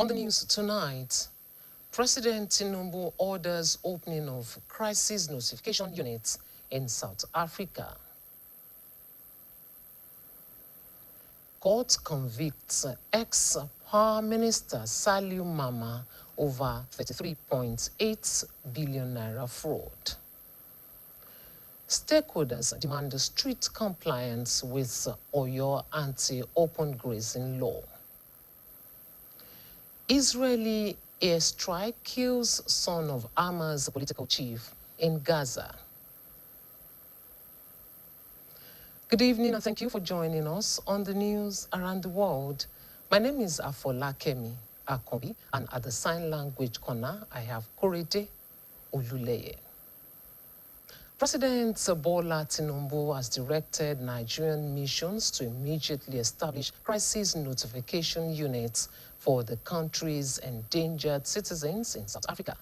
On the news tonight, President Tinubu orders opening of crisis notification units in South Africa. Court convicts ex-Power Minister Saliu Mama over 33.8 billion naira fraud. Stakeholders demand strict compliance with Oyo anti-open grazing law. Israeli airstrike kills son of Hamas political chief in Gaza. Good evening and thank you for joining us on the news around the world. My name is Afolakemi Akobi, and at the sign language corner, I have Korede Oluleye. President Bola Tinubu has directed Nigerian missions to immediately establish crisis notification units for the country's endangered citizens in South Africa.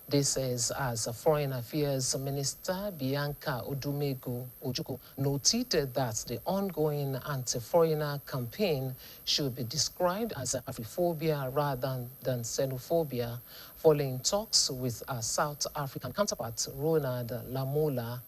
This is as Foreign Affairs Minister Bianca Odumegu Ojukwu noted that the ongoing anti-foreigner campaign should be described as Afrophobia rather than xenophobia, following talks with our South African counterpart Ronald Lamola.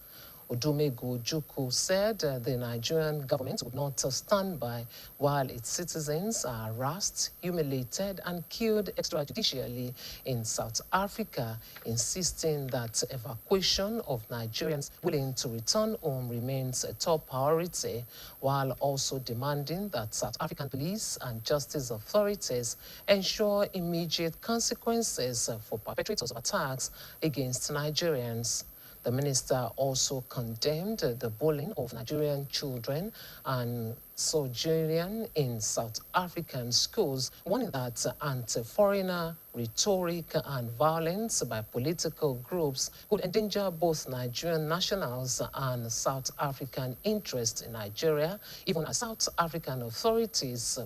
Odumegu Ojukwu said the Nigerian government would not stand by while its citizens are harassed, humiliated, and killed extrajudicially in South Africa, insisting that evacuation of Nigerians willing to return home remains a top priority, while also demanding that South African police and justice authorities ensure immediate consequences for perpetrators of attacks against Nigerians. The minister also condemned the bullying of Nigerian children and sojourning in South African schools, warning that anti-foreigner rhetoric and violence by political groups could endanger both Nigerian nationals and South African interests in Nigeria, even as South African authorities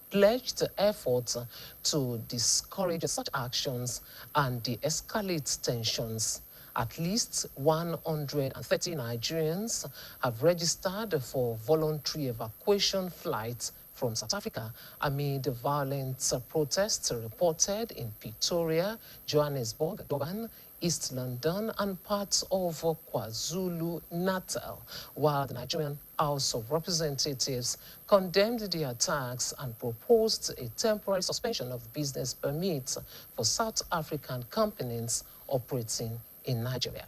pledged efforts to discourage such actions and de-escalate tensions. At least 130 Nigerians have registered for voluntary evacuation flights from South Africa amid violent protests reported in Pretoria, Johannesburg, Durban, East London, and parts of KwaZulu-Natal, while the Nigerian House of Representatives condemned the attacks and proposed a temporary suspension of business permits for South African companies operating in Nigeria.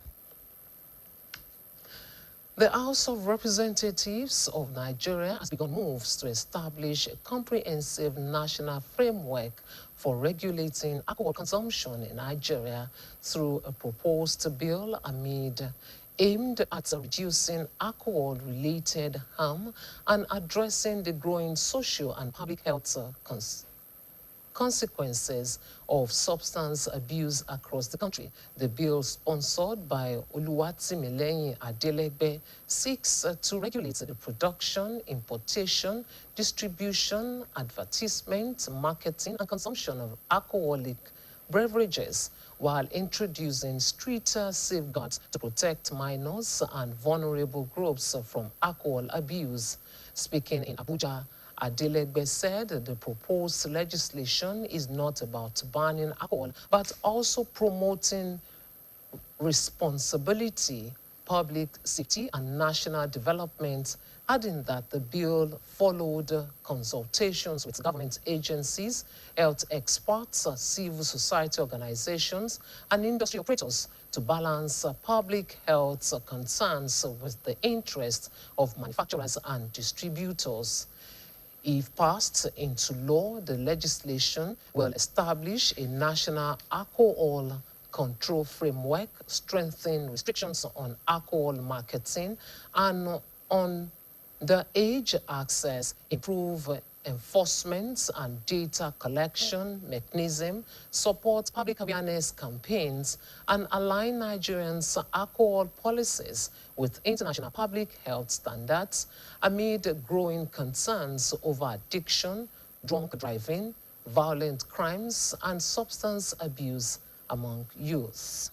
The House of Representatives of Nigeria has begun moves to establish a comprehensive national framework for regulating alcohol consumption in Nigeria through a proposed bill aimed at reducing alcohol-related harm and addressing the growing social and public health consequences of substance abuse across the country. The bill, sponsored by Oluwatimileyin Adelegbe, seeks to regulate the production, importation, distribution, advertisement, marketing, and consumption of alcoholic beverages, while introducing stricter safeguards to protect minors and vulnerable groups from alcohol abuse. Speaking in Abuja, Adelegbe said the proposed legislation is not about banning alcohol, but also promoting responsibility, public safety, and national development, adding that the bill followed consultations with government agencies, health experts, civil society organizations, and industry operators to balance public health concerns with the interests of manufacturers and distributors. If passed into law, the legislation will establish a national alcohol control framework, strengthen restrictions on alcohol marketing and on the age access, improve enforcement and data collection mechanism, support public awareness campaigns, and align Nigerians' alcohol policies with international public health standards amid growing concerns over addiction, drunk driving, violent crimes, and substance abuse among youth.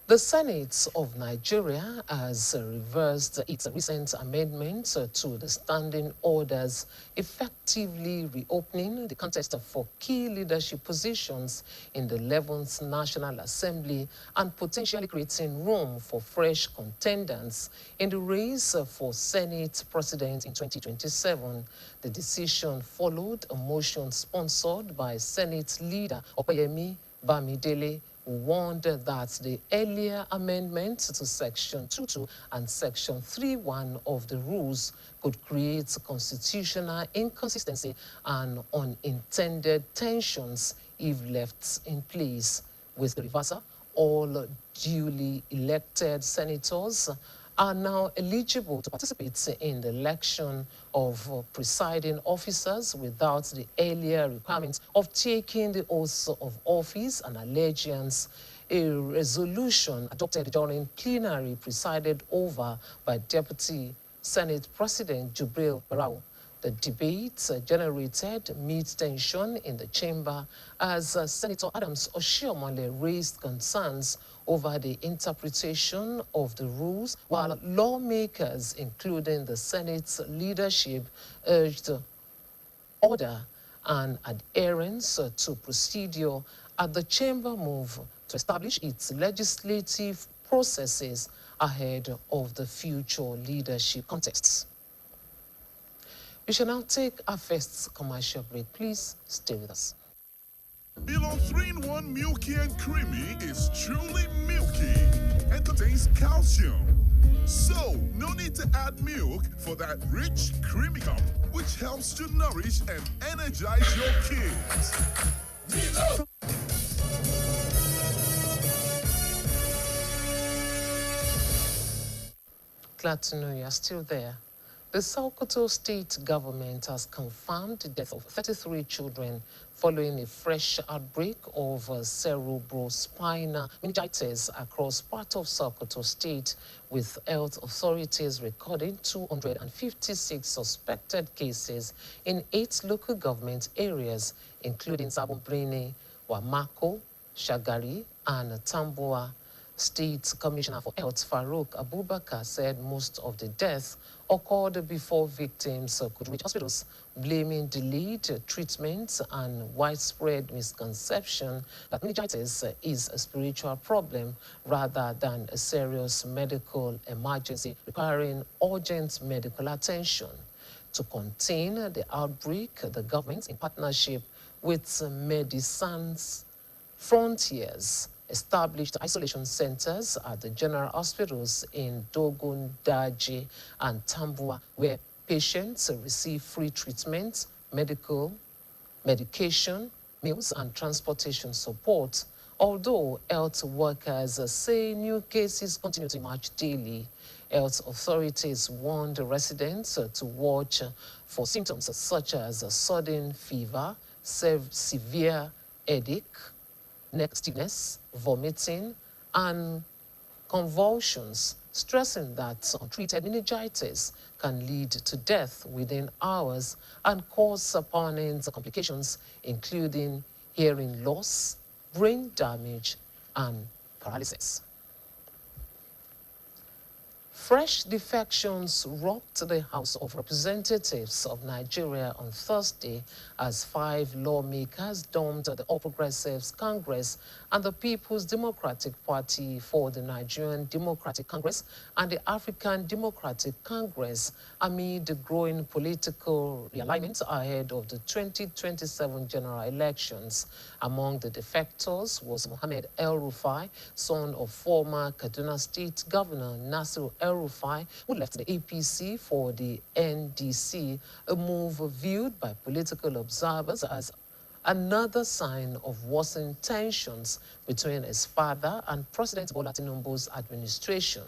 The Senate of Nigeria has reversed its recent amendment to the standing orders, effectively reopening the contest for key leadership positions in the 11th National Assembly and potentially creating room for fresh contenders in the race for Senate President in 2027. The decision followed a motion sponsored by Senate leader Opeyemi Bamidele, who warned that the earlier amendments to Section 22 and Section 31 of the rules could create constitutional inconsistency and unintended tensions if left in place. With the reversal, all duly elected senators are now eligible to participate in the election of presiding officers without the earlier requirement of taking the oath of office and allegiance. A resolution adopted during plenary presided over by Deputy Senate President Jubril Barau. The debate generated mid-tension in the chamber as Senator Adams Oshiomhole raised concerns over the interpretation of the rules, while lawmakers, including the Senate's leadership, urged order and adherence to procedure as the chamber move to establish its legislative processes ahead of the future leadership contests. We shall now take our first commercial break. Please stay with us. Milo 3-in-1 Milky and Creamy is truly milky and contains calcium. So, no need to add milk for that rich, creamy cup, which helps to nourish and energize your kids. Milo! Glad to know you are still there. The Sokoto state government has confirmed the death of 33 children following a fresh outbreak of cerebrospinal meningitis across part of Sokoto state, with health authorities recording 256 suspected cases in 8 local government areas, including Sabon Birni, Wamako, Shagari, and Tambuwa. State Commissioner for Health Farouk Abubakar said most of the deaths occurred before victims could reach hospitals, blaming delayed treatment and widespread misconception that meningitis is a spiritual problem rather than a serious medical emergency requiring urgent medical attention. To contain the outbreak, the government, in partnership with Medicines Frontiers, established isolation centers at the general hospitals in Dogon, Daji, and Tambuwa, where patients receive free treatment, medication, meals, and transportation support. Although health workers say new cases continue to emerge daily, health authorities warned residents to watch for symptoms such as sudden fever, severe headache, neck stiffness, vomiting, and convulsions, stressing that untreated meningitis can lead to death within hours and cause permanent complications, including hearing loss, brain damage, and paralysis. Fresh defections rocked the House of Representatives of Nigeria on Thursday as 5 lawmakers dumped the All Progressives Congress and the People's Democratic Party for the Nigerian Democratic Congress and the African Democratic Congress amid the growing political realignment ahead of the 2027 general elections. Among the defectors was Mohammed El-Rufai, son of former Kaduna State Governor Nasir El-Rufai, who left the APC for the NDC, a move viewed by political observers as another sign of worsening tensions between his father and President Bola Tinubu's administration.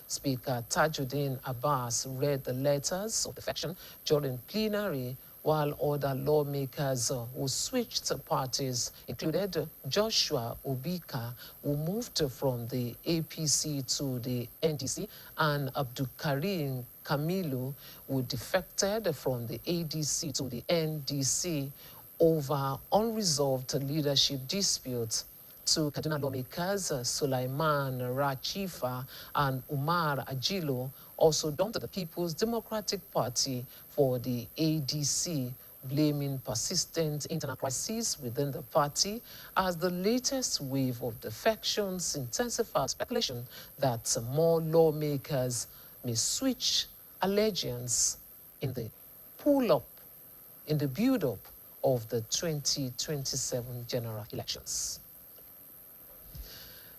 Speaker Tajuddin Abbas read the letters of defection during plenary, while other lawmakers who switched parties included Joshua Obika, who moved from the APC to the NDC, and Abdul Karim Kamilu, who defected from the ADC to the NDC over unresolved leadership disputes. Two Kaduna lawmakers, Sulaiman Rachifa and Umar Ajilo, also dumped the People's Democratic Party for the ADC, blaming persistent internal crises within the party as the latest wave of defections intensified speculation that more lawmakers may switch allegiance in the build-up of the 2027 general elections.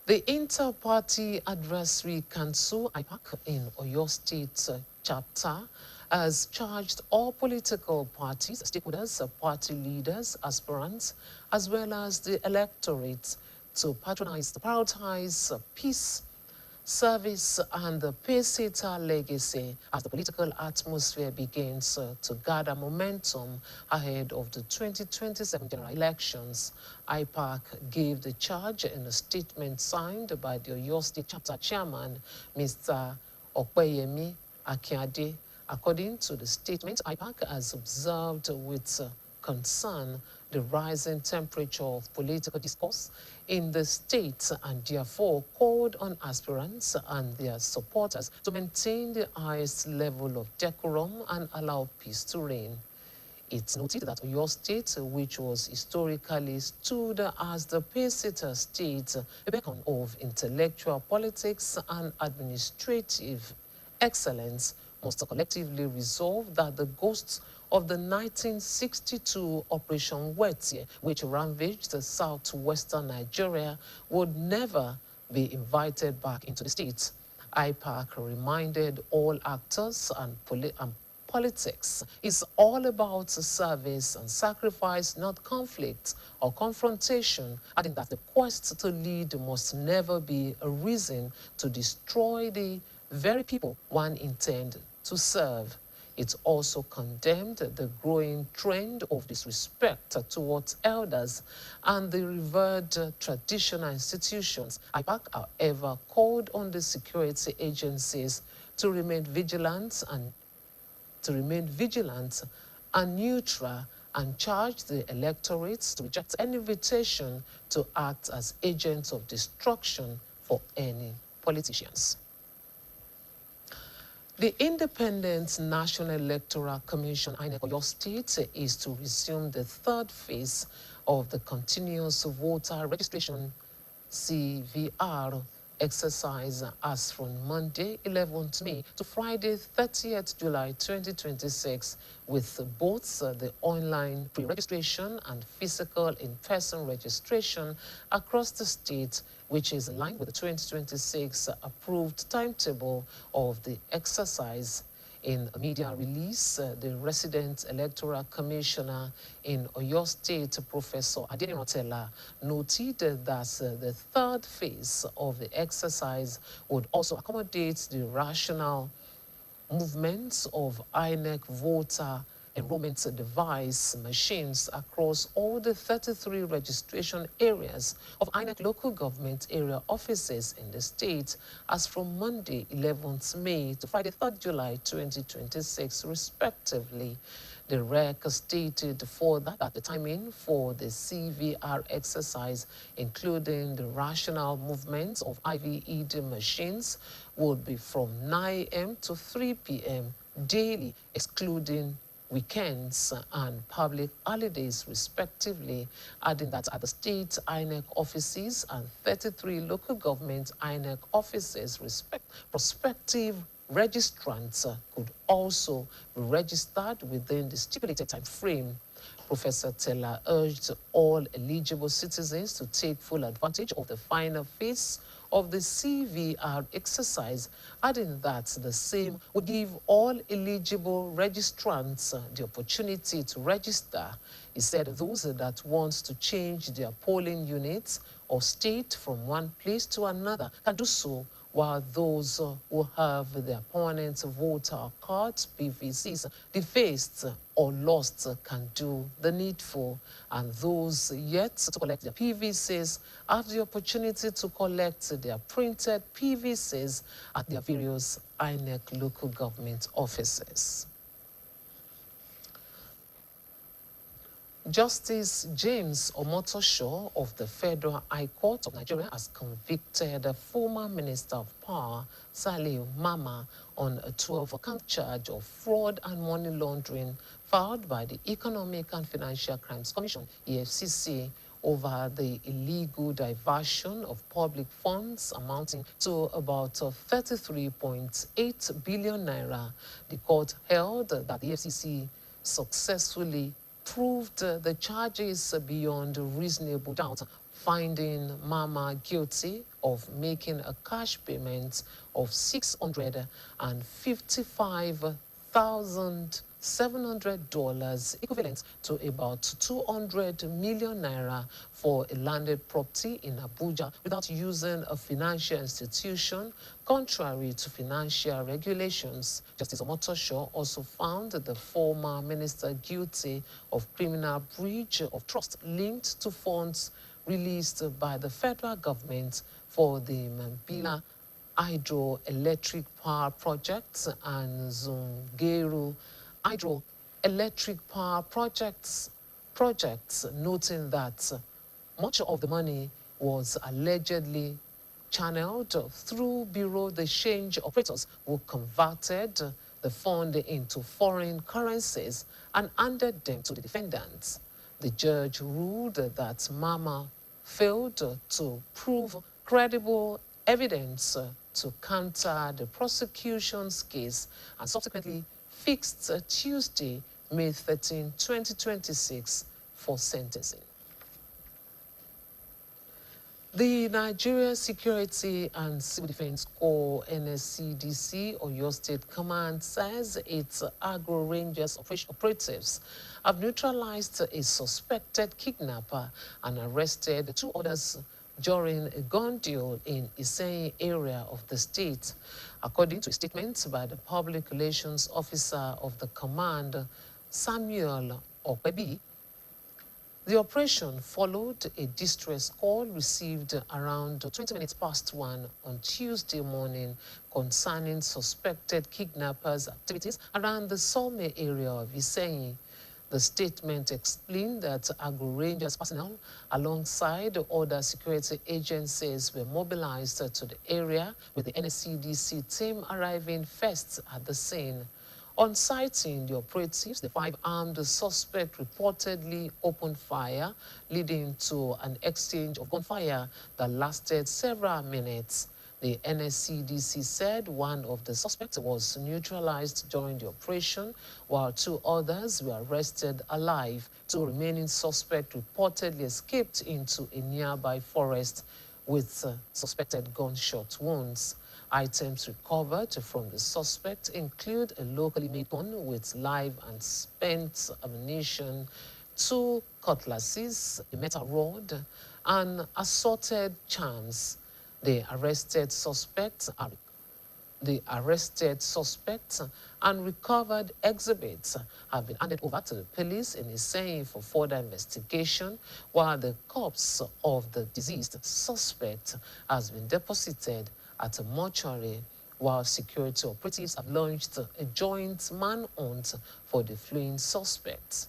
The Inter-Party Advisory Council, IPAC, in Oyo State chapter has charged all political parties, stakeholders, party leaders, aspirants, as well as the electorate to prioritize peace, service, and the pace-setter legacy as the political atmosphere begins to gather momentum ahead of the 2027 general elections. IPAC gave the charge in a statement signed by the Oyo State Chapter Chairman, Mr. Opeyemi Akinade. According to the statement, IPAC has observed with concern the rising temperature of political discourse in the state and therefore called on aspirants and their supporters to maintain the highest level of decorum and allow peace to reign. It's noted that Oyo State, which was historically stood as the pace-setter state, a beacon of intellectual politics and administrative excellence, must collectively resolve that the ghosts of the 1962 Operation Wetie, which ravaged southwestern Nigeria, would never be invited back into the state. IPAC reminded all actors and politics is all about service and sacrifice, not conflict or confrontation, adding that the quest to lead must never be a reason to destroy the very people one intends to serve. It also condemned the growing trend of disrespect towards elders and the revered traditional institutions. IPAC, however, called on the security agencies to remain vigilant and neutral, and charged the electorates to reject any invitation to act as agents of destruction for any politicians. The Independent National Electoral Commission, INEC Oyo State, is to resume the third phase of the continuous voter registration CVR exercise as from Monday 11th May to Friday 30th July 2026, with both the online pre-registration and physical in-person registration across the state, which is in line with the 2026 approved timetable of the exercise. In a media release, the resident electoral commissioner in Oyo State, Professor Adenirotela, noted that the third phase of the exercise would also accommodate the rational movements of INEC voter enrollment device machines across all the 33 registration areas of INEC local government area offices in the state as from Monday 11th May to Friday 3rd July 2026 respectively. The REC stated further that the timing for the CVR exercise, including the rational movements of IVED machines, would be from 9 a.m. to 3 p.m. daily, excluding weekends and public holidays respectively, adding that at the state INEC offices and 33 local government INEC offices, prospective registrants could also be registered within the stipulated time frame. Professor Teller urged all eligible citizens to take full advantage of the final phase of the CVR exercise, adding that the same would give all eligible registrants the opportunity to register. He said those that want to change their polling units or state from one place to another can do so, while those who have their opponent's voter cards, PVCs, defaced or lost can do the needful. And those yet to collect their PVCs have the opportunity to collect their printed PVCs at their various INEC local government offices. Justice James Omotosho of the Federal High Court of Nigeria has convicted the former Minister of Power, Saliu Mama, on a 12-count charge of fraud and money laundering filed by the Economic and Financial Crimes Commission, EFCC, over the illegal diversion of public funds amounting to about 33.8 billion naira. The court held that the EFCC successfully proved the charges beyond reasonable doubt, finding Mama guilty of making a cash payment of $655,700, equivalent to about 200 million naira, for a landed property in Abuja without using a financial institution, contrary to financial regulations. Justice Omotosho also found the former minister guilty of criminal breach of trust linked to funds released by the federal government for the Mambila hydroelectric power projects and Zungeru hydroelectric power projects, noting that much of the money was allegedly channeled through bureau de change operators who converted the fund into foreign currencies and handed them to the defendants. The judge ruled that Mama failed to prove credible evidence to counter the prosecution's case and subsequently fixed Tuesday, May 13, 2026 for sentencing. The Nigeria Security and Civil Defense Corps, NSCDC, Oyo State Command, says its Agro Rangers operatives have neutralized a suspected kidnapper and arrested two others during a gun deal in Iseyin area of the state. According to a statement by the Public Relations Officer of the command, Samuel Okwebi, the operation followed a distress call received around 20 minutes past 1 on Tuesday morning concerning suspected kidnappers' activities around the Solme area of Iseyin. The statement explained that Agro Rangers personnel, alongside other security agencies, were mobilized to the area, with the NSCDC team arriving first at the scene. On sighting the operatives, the five armed suspects reportedly opened fire, leading to an exchange of gunfire that lasted several minutes. The NSCDC said one of the suspects was neutralized during the operation, while two others were arrested alive. Two remaining suspects reportedly escaped into a nearby forest with suspected gunshot wounds. Items recovered from the suspect include a locally made gun with live and spent ammunition, two cutlasses, a metal rod, and assorted charms. The arrested suspects and recovered exhibits have been handed over to the police in Iseyin for further investigation, while the corpse of the deceased suspect has been deposited at a mortuary, while security operatives have launched a joint manhunt for the fleeing suspects.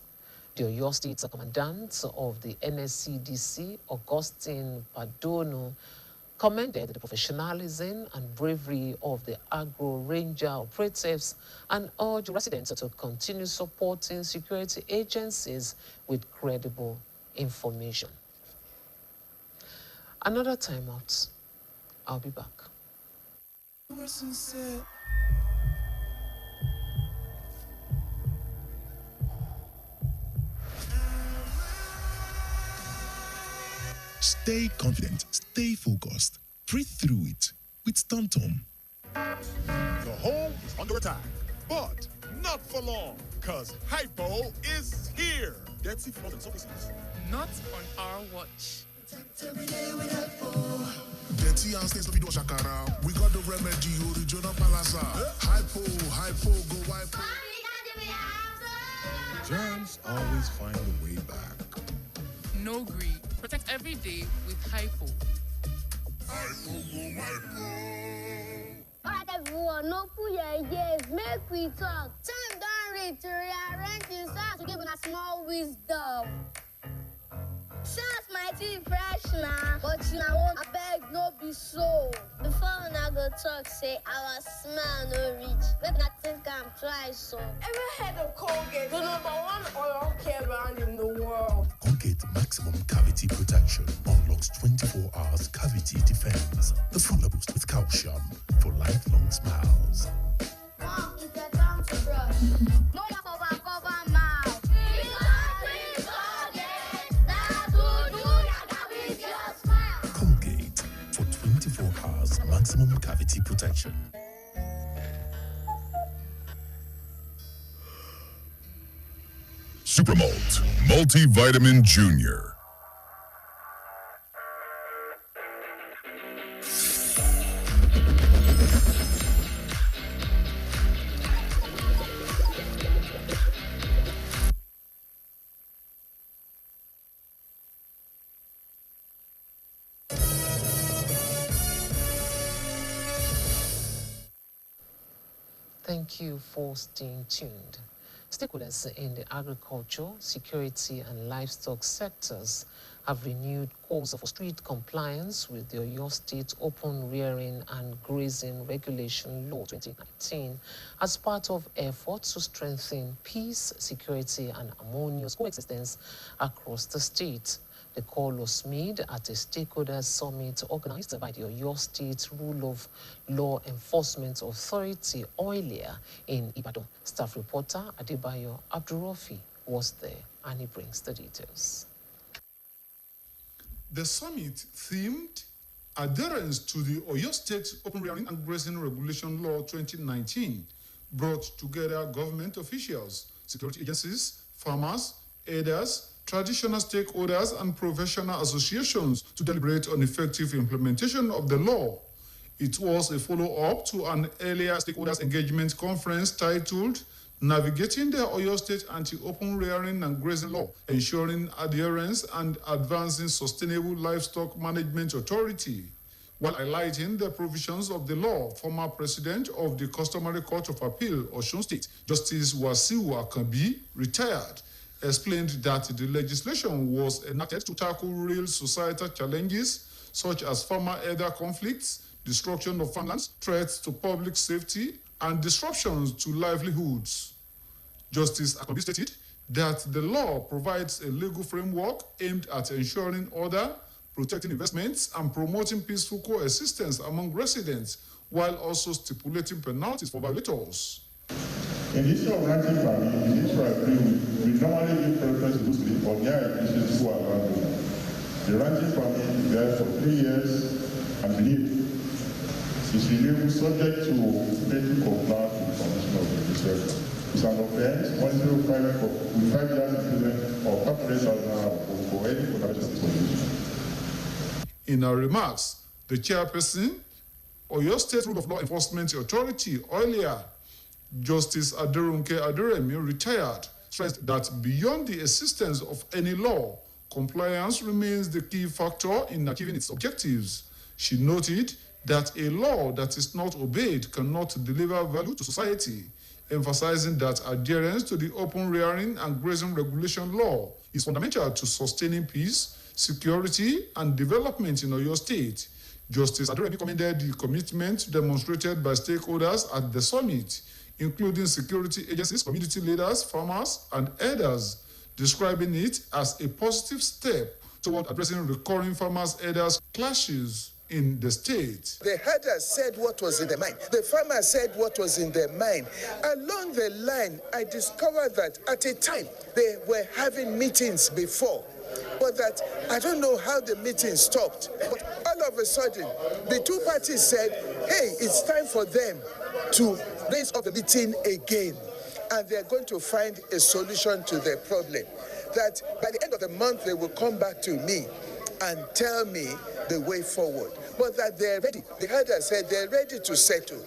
The Oyo State Commandant of the NSCDC, Augustine Padono, commended the professionalism and bravery of the Agro Ranger operatives and urged residents to continue supporting security agencies with credible information. Another time out. I'll be back. Stay confident, stay focused. Breathe through it with TomTom. The home is under attack, but not for long, because Hypo is here. That's it for the services. Not on our watch. Dirty and stains of Shakara. We got the remedy, original palasa. Hypo, go hypo. Germs always find a way back. No green. Protect every day with Hypo. Hypo, go hypo. Alright everyone, no put your ears, make we talk. Time don't reach to rearrange things to give us a small wisdom. Shout my teeth fresh now, but you know I beg no be so. Before I go talk, say our smile no reach. Let I think I'm twice so. Ever heard of Colgate, the number one oral care brand in the world? Colgate Maximum Cavity Protection unlocks 24 hours cavity defense. The formula boost with calcium for lifelong smiles. Mom, it's a time to brush. No cover mouth. Colgate for 24 hours maximum cavity protection. Supermalt Multivitamin Junior. Thank you for staying tuned. Stakeholders in the agriculture, security, and livestock sectors have renewed calls for strict compliance with the Oyo State Open Rearing and Grazing Regulation Law 2019 as part of efforts to strengthen peace, security, and harmonious coexistence across the state. The call was made at a stakeholders summit organized by the Oyo State Rule of Law Enforcement Authority, OILEA, in Ibadan. Staff reporter Adebayo Abdurrafi was there, and he brings the details. The summit themed adherence to the Oyo State Open Rearing and Grazing Regulation Law 2019 brought together government officials, security agencies, farmers, herders, traditional stakeholders, and professional associations to deliberate on effective implementation of the law. It was a follow-up to an earlier stakeholders engagement conference titled Navigating the Oyo State Anti-Open Rearing and Grazing Law, Ensuring Adherence and Advancing Sustainable Livestock Management Authority. While highlighting the provisions of the law, former president of the Customary Court of Appeal, Osun State, Justice Wasiu Akanbi, retired, explained that the legislation was enacted to tackle real societal challenges such as farmer-herder conflicts, destruction of farmlands, threats to public safety, and disruptions to livelihoods. Justice Akanbi stated that the law provides a legal framework aimed at ensuring order, protecting investments, and promoting peaceful coexistence among residents, while also stipulating penalties for violators. In the issue of ranching farming, we need to agree we normally give preference to those people, but there are issues who are abandoned. The ranching farming is there for 3 years and renewed. It's renewed subject to making compliance with the condition of the legislation. It's an offense, 105 with 5 years imprisonment or $500,000 for any violation of this condition. In her remarks, the chairperson, Oyo State Rule of Law Enforcement Authority, OILEA, Justice Aderunke Aderemi, retired, stressed that beyond the existence of any law, compliance remains the key factor in achieving its objectives. She noted that a law that is not obeyed cannot deliver value to society, emphasizing that adherence to the Open Rearing and Grazing Regulation Law is fundamental to sustaining peace, security, and development in Oyo State. Justice Aderemi commended the commitment demonstrated by stakeholders at the summit, including security agencies, community leaders, farmers, and herders, describing it as a positive step toward addressing recurring farmers-herders clashes in the state. The herders said what was in their mind. The farmers said what was in their mind. Along the line, I discovered that at a time, they were having meetings before, but that I don't know how the meeting stopped. But all of a sudden, the two parties said, hey, it's time for them to raise up the meeting again. And they're going to find a solution to their problem. That by the end of the month, they will come back to me and tell me the way forward. But that they're ready. The herders said they're ready to settle.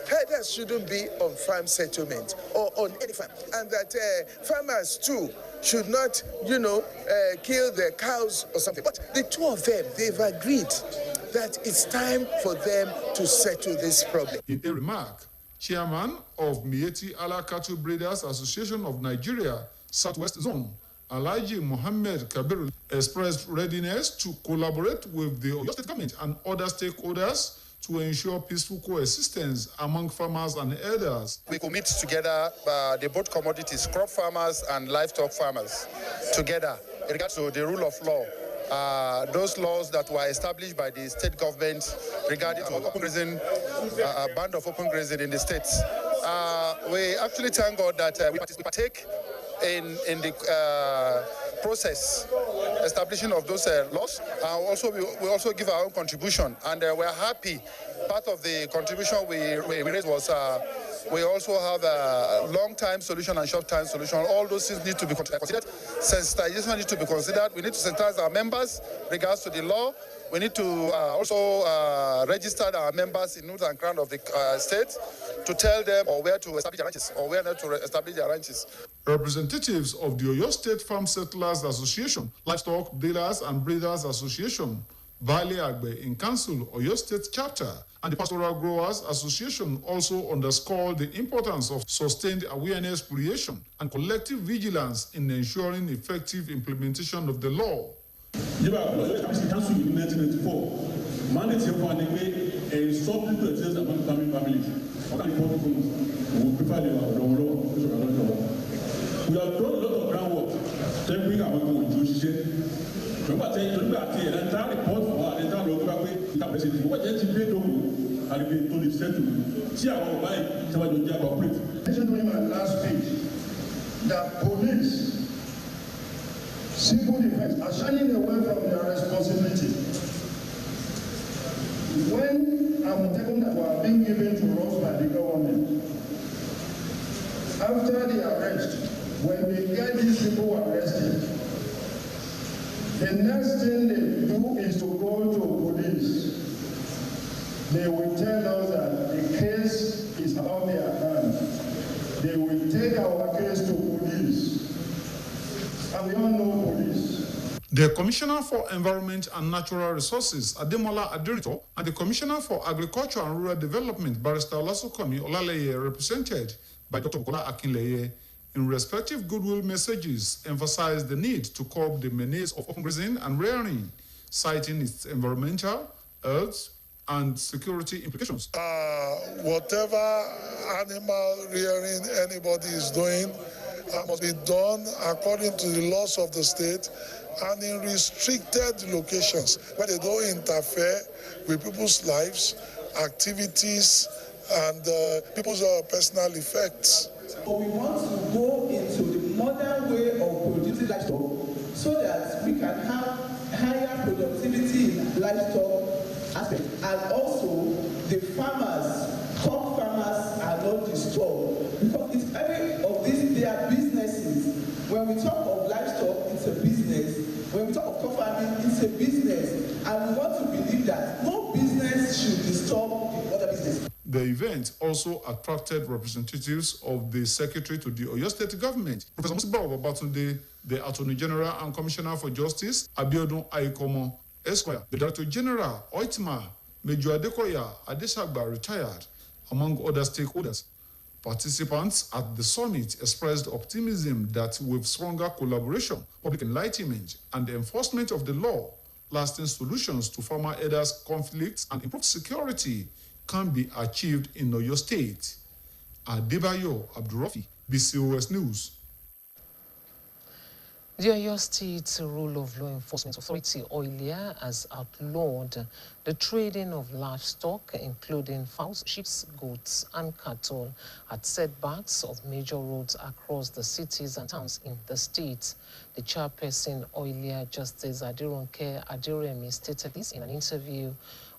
Herders shouldn't be on farm settlement or on any farm. And that farmers too should not, kill their cows or something. But the two of them, they've agreed that it's time for them to settle this problem. In a remark, Chairman of Mieti Ala Cattle Breeders Association of Nigeria, Southwest Zone, Alhaji Mohammed Kabir expressed readiness to collaborate with the Oyo State government and other stakeholders to ensure peaceful coexistence among farmers and herders. We commit together the both commodities, crop farmers and livestock farmers, together in regards to the rule of law. Those laws that were established by the state government regarding to open grazing, ban of open grazing in the states. We actually thank God that we partake in the process establishing of those laws. We also give our own contribution, and we're happy. Part of the contribution we raised was we also have a long-time solution and short-time solution. All those things need to be considered. Sensitization needs to be considered. We need to sensitize our members regards to the law. We need to also register our members in nooks and crannies of the state to tell them where to establish their ranches or where not to establish their ranches. Representatives of the Oyo State Farm Settlers Association, Livestock Dealers and Breeders Association, Valley Agbe in Council, Oyo State Chapter, and the Pastoral Growers Association also underscored the importance of sustained awareness creation and collective vigilance in ensuring effective implementation of the law. In Council in 1994, mandate here for a stop people exist among farming families. We prefer we have done a lot of groundwork. Then we are going to do remember, the entire report for our entire local capacity. What is it? And we told the state to see our buying, so I don't get operate. Listen to him at last page. The police, civil defense are shining away from their responsibility. When Amotekun that were being given to us by the government, after the arrest, when we get these people arrested, the next thing they do is to go to police. They will tell us that the case is out their hands. They will take our case to police. And we all know police. The Commissioner for Environment and Natural Resources, Ademola Aderito, and the Commissioner for Agriculture and Rural Development, Barrister Olasokomi Olaleye, represented by Dr. Bukola Akinleye, in respective goodwill messages, emphasized the need to curb the menace of open grazing and rearing, citing its environmental, health, and security implications. Whatever animal rearing anybody is doing must be done according to the laws of the state and in restricted locations where they don't interfere with people's lives, activities, and people's personal effects. But we want to go into the modern way of producing livestock so that we can have higher productivity in livestock aspect. And also, the farmers, crop farmers are not disturbed. Because it's every of these, they are businesses. When we talk of livestock, it's a business. When we talk of crop farming, it's a business. And we want to believe that no business should disturb the other business. The event also attracted representatives of the Secretary to the Oyo State Government, Professor Musiba Babatunde, the Attorney General and Commissioner for Justice, Abiodun Aikomo, Esquire, the Director General, Oitma, Major Adekoya Adesagba, retired, among other stakeholders. Participants at the summit expressed optimism that with stronger collaboration, public enlightenment, and the enforcement of the law, lasting solutions to farmer herders' conflicts and improved security can be achieved in Oyo State. Adebayo Abdurrafi, BCOS News. The Oyo State Rule of Law Enforcement Authority, OILIA, has outlawed the trading of livestock, including fowls, sheep, goats, and cattle, at setbacks of major roads across the cities and towns in the state. The chairperson, OILIA, Justice Adironke Adiremi, stated this in an interview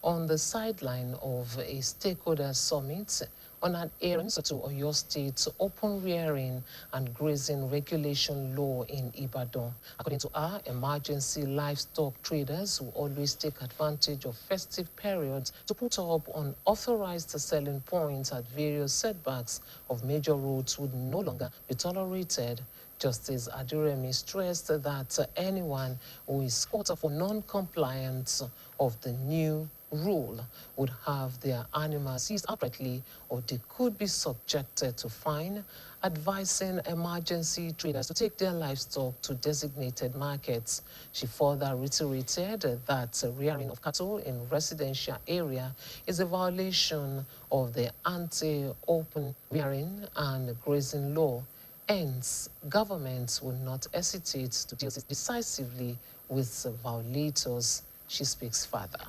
on the sideline of a stakeholder summit on adherence to Oyo State's open rearing and grazing regulation law in Ibadan. According to her, emergency livestock traders who always take advantage of festive periods to put up unauthorized selling points at various setbacks of major roads would no longer be tolerated. Justice Adiremi stressed that anyone who is caught for non-compliance of the new rule would have their animals seized outrightly, or they could be subjected to fine advising emergency traders to take their livestock to designated markets. She further reiterated that rearing of cattle in residential area is a violation of the anti-open rearing and grazing law. Hence, governments will not hesitate to deal decisively with violators. She speaks further.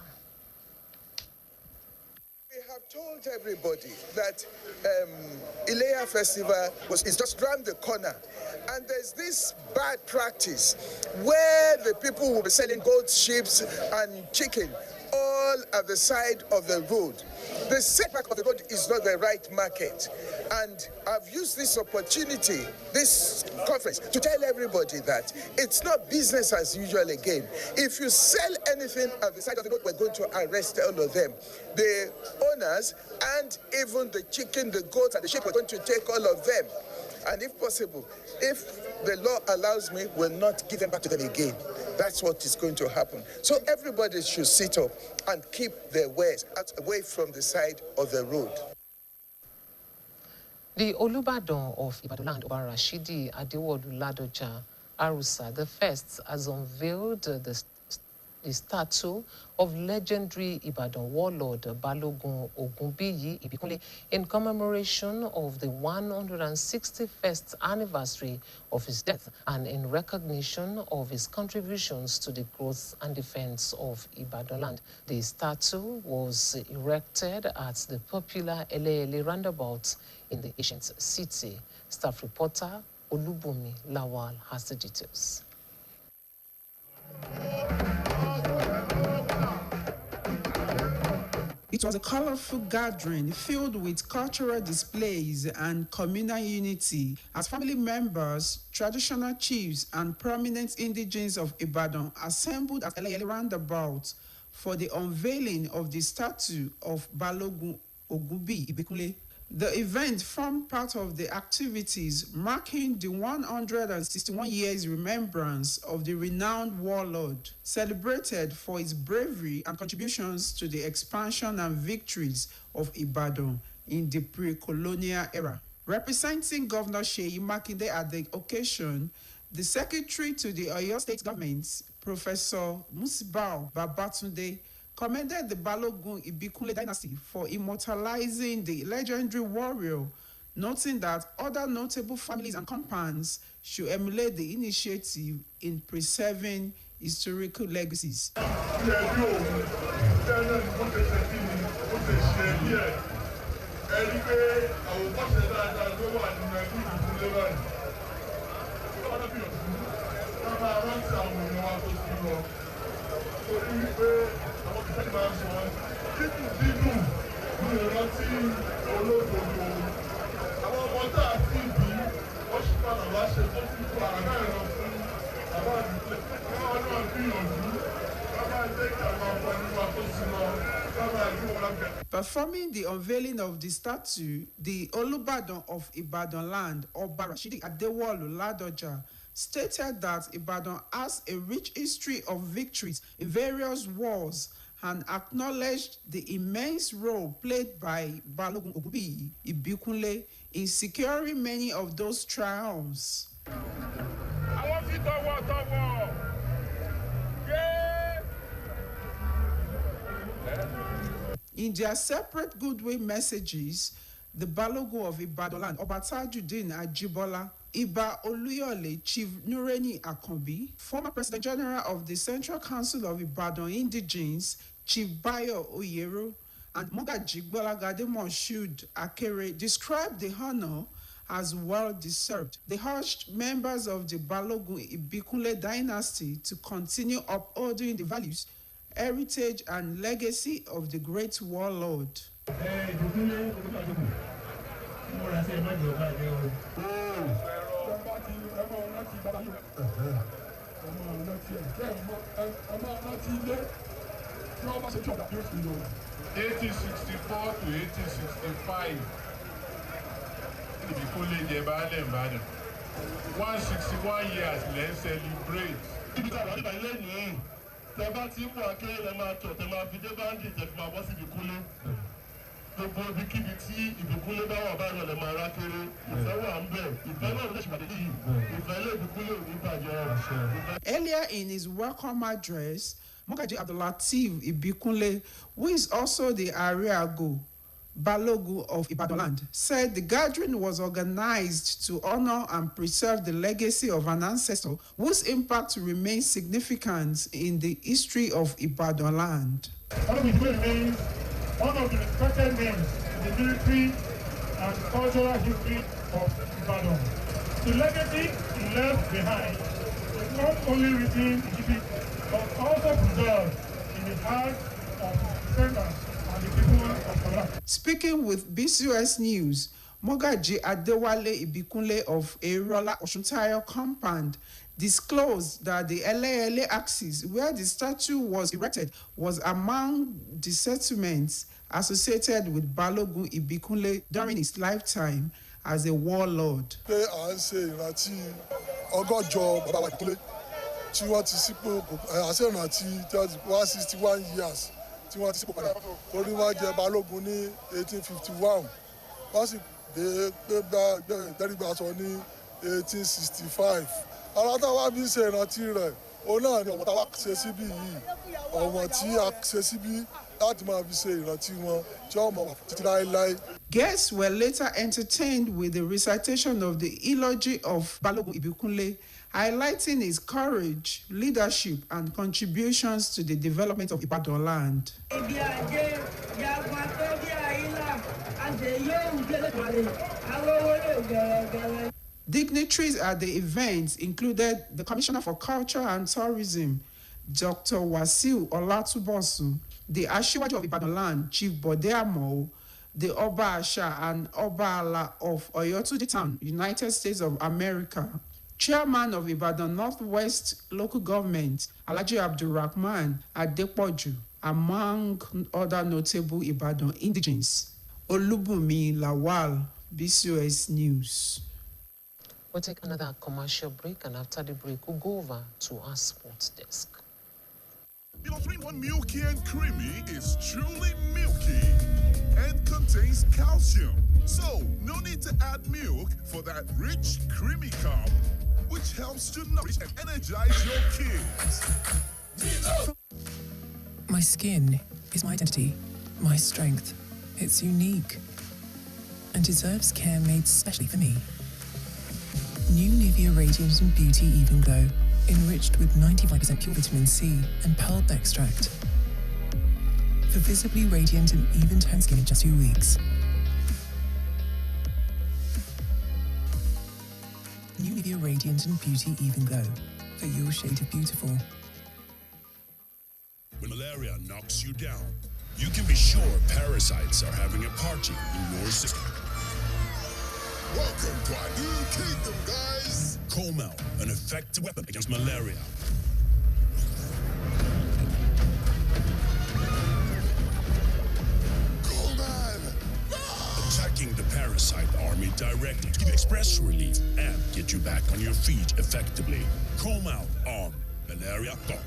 We have told everybody that Ileya Festival is just round the corner. And there's this bad practice where the people will be selling goats, sheep, and chicken all at the side of the road. The setback of the road is not the right market. And I've used this opportunity, this conference, to tell everybody that it's not business as usual again. If you sell anything at the side of the road, we're going to arrest all of them. The owners and even the chicken, the goats, and the sheep, we're going to take all of them. And if possible, if the law allows me, we'll not give them back to them again. That's what is going to happen. So everybody should sit up and keep their wares away from the side of the road. The Olubadan of Ibadan, Oba Rashidi Adewolu Ladoja Arusa the First, has unveiled the statue of legendary Ibadan warlord Balogun Ogunbiyi Ibikunle in commemoration of the 161st anniversary of his death and in recognition of his contributions to the growth and defense of Ibadan land. The statue was erected at the popular Elele roundabout in the ancient city. Staff reporter Olubumi Lawal has the details. It was a colorful gathering filled with cultural displays and communal unity as family members, traditional chiefs, and prominent indigenes of Ibadan assembled at Eleyele roundabout for the unveiling of the statue of Balogun Ogunbiyi Ibikunle. The event formed part of the activities marking the 161 years remembrance of the renowned warlord, celebrated for his bravery and contributions to the expansion and victories of Ibadan in the pre-colonial era. Representing Governor Seyi Makinde at the occasion, the Secretary to the Oyo State Government, Professor Musibao Babatunde, commended the Balogun Ibikunle dynasty for immortalizing the legendary warrior, noting that other notable families and compounds should emulate the initiative in preserving historical legacies. Performing the unveiling of the statue, the Olubadan of Ibadan land, Oba Rashidi Adewolu Ladoja, stated that Ibadan has a rich history of victories in various wars and acknowledged the immense role played by Balogun Ogunbiyi Ibikunle in securing many of those triumphs. In their separate goodwill messages, the Balogun of Ibadan land, Oba Tajuddin Ajibola, Iba Oluyole, Chief Nureni Akanbi, former President General of the Central Council of Ibadan Indigenes, Chief Bayo Oyero, and Mogaji Gbolagade Moshood Akere described the honor as well-deserved. They urged members of the Balogun Ibikunle dynasty to continue upholding the values, heritage, and legacy of the great warlord. (1864 to 1865). Ibikunle jẹ baálẹ̀ Ìbàdàn. 161 years let's celebrate. Ibi tí a wà nígbà ilé nìyí. Tẹ bá ti mú akéré lẹ máa tọ̀, tẹ máa fi dé báńdì, tẹ fi máa bọ́ sí Ibikunle. gbogbo ibikíbi tí ìbíkúnlé bá wà báyìí lè máa rá kéré ìfẹ́ wà ń bẹ̀ ìfẹ́ náà ló ṣe pàdé yìí ìfẹ́ ilé ìbíkúnlé ò ní bàjẹ́. Earlier in his welcome address, Mogaji Abdulateef Ibikunle, who is also the Ariago Balogun of Ibadan land, said the gathering was organized to honor and preserve the legacy of an ancestor whose impact remains significant in the history of Ibadan land. Means one of the respected names in the military and cultural history of Ibadan. The legacy he left behind is not only written in history, but also preserved in the hearts of descendants and the people of Ibadan. Speaking with BCOS News, Mogaji Adewale Ibikunle of Erola Osuntayo compound disclosed that the LALA axis where the statue was erected was among the settlements associated with Balogun Ibikunle during his lifetime as a warlord. Pé à ń ṣe ìrántí ọgọ́jọ bàbá wa Ìbíkúnlé tí wọ́n ti sípò àṣẹ ìrántí 161 years tí wọ́n ti sípò padà torí wọ́n jẹ Balógun ní 1851 wọ́n sì gbẹ́rìgbà sọ ní 1865. Ara táwa bí ṣe ìrántí rẹ̀ òun náà ni ọ̀wọ́n táwa ṣe síbí yìí ọ̀wọ́n tí a ṣe síbí láti máa fi ṣe ìrántí wọn tí wọ́n mọ̀ títí láéláé. Guests were later entertained with the recitation of the eulogy of Balogun Ibikunle, highlighting his courage, leadership, and contributions to the development of Ibadan land. Dignitaries at the event included the Commissioner for Culture and Tourism, Dr. Wasiu Olatubosun, the Ashiwaju of Ibadan land, Chief Bode Amo, the Oba Asha and Oba Ala of Oyotuji Town, United States of America, Chairman of Ibadan Northwest Local Government, Alhaji Abdulrahman Adepoju, among other notable Ibadan indigenes. Olubumi Lawal, BCOS News. We'll take another commercial break, and after the break, we'll go over to our sports desk. 3-in-1 Milky and Creamy is truly milky and contains calcium. So, no need to add milk for that rich, creamy cup, which helps to nourish and energize your kids. My skin is my identity, my strength. It's unique and deserves care made specially for me. New Nivea Radiant and Beauty Even Glow, enriched with 95% pure vitamin C and pearl extract. For visibly radiant and even toned skin in just 2 weeks. New Nivea Radiant and Beauty Even Glow, for your shade of beautiful. When malaria knocks you down, you can be sure parasites are having a party in your system. Welcome to our new kingdom, guys. Comel, an effective weapon against malaria. Attacking the parasite army directly to give express relief and get you back on your feet effectively. Comel on malaria gone.